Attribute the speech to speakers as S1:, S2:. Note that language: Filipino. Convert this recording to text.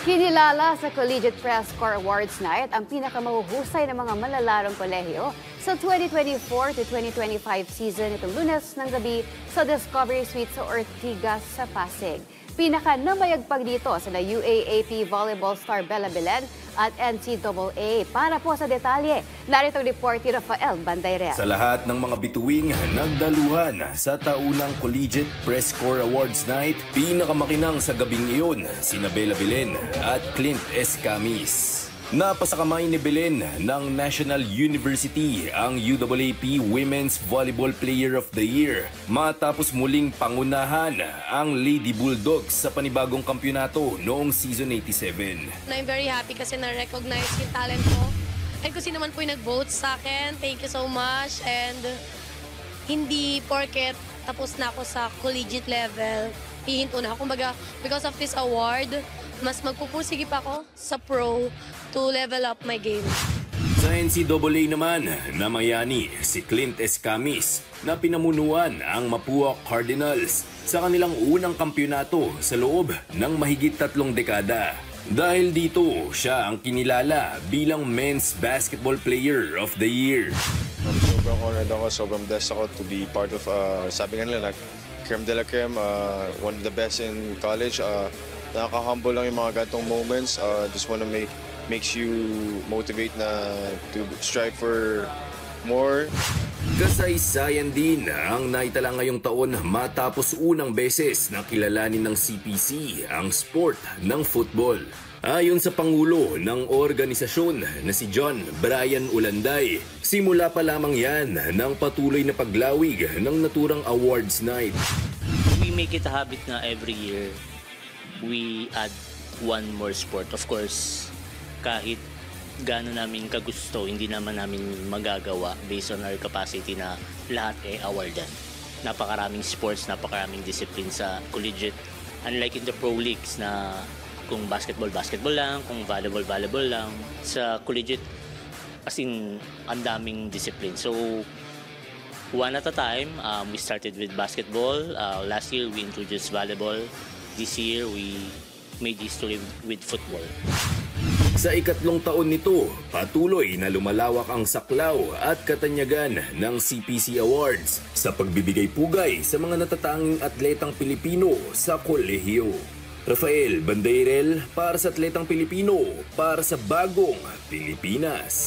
S1: Kinilala sa Collegiate Press Corps Awards Night ang pinakamahuhusay ng mga malalarong kolehiyo sa 2024 to 2025 season itong Lunes ng gabi sa Discovery Suite sa Ortigas sa Pasig. Pinaka-namayagpag dito sina UAAP Volleyball star Bella Belen at NCAA. Para po sa detalye, narito ang report ni Rafael Bandayren.
S2: Sa lahat ng mga bituing nagdaluhan sa taunang Collegiate Press Corps Awards Night, pinakamakinang sa gabing iyon sina Bella Belen at Clint Escamis. Napasakamay ni Belen ng National University ang UAAP Women's Volleyball Player of the Year matapos muling pangunahan ang Lady Bulldogs sa panibagong kampyonato noong season 87.
S3: I'm very happy kasi na-recognize yung talent ko. And kung sino man po yung nag-vote sa akin, thank you so much. And hindi porket tapos na ako sa collegiate level, hihinto na ako. Kumbaga, because of this award, mas magpupursige pa ako sa pro to level up my game.
S2: Sa NCAA naman, namayani si Clint Escamis na pinamunuan ang Mapua Cardinals sa kanilang unang kampyonato sa loob ng mahigit 3 dekada. Dahil dito, siya ang kinilala bilang Men's Basketball Player of the Year.
S4: Sobrang honored ako, sobrang blessed ako to be part of, sabi nga nila, creme de la creme, one of the best in college. Nakaka-humble lang yung mga gantong moments. Just wanna makes you motivate na to strive for more.
S2: Kasaysayan din ang naitala ngayong taon matapos unang beses na kilalanin ng CPC ang sport ng football. Ayon sa Pangulo ng organisasyon na si John Brian Ulanday, simula pa lamang yan ng patuloy na paglawig ng naturang awards night.
S5: We make it a habit na every year we add one more sport. Of course, kahit gaano namin kagusto, hindi naman namin magagawa based on our capacity na lahat awardan. Napakaraming sports, napakaraming discipline sa collegiate. Unlike in the pro leagues na kung basketball lang, kung volleyball lang. Sa collegiate, as in, ang daming discipline. So, one at a time, we started with basketball. Last year, we introduced volleyball. This year, we made history with football.
S2: Sa ikatlong taon nito, patuloy na lumalawak ang saklaw at katanyagan ng CPC Awards sa pagbibigay pugay sa mga natatanging atletang Pilipino sa kolehiyo. Rafael Bandayrel para sa Atletang Pilipino para sa Bagong Pilipinas.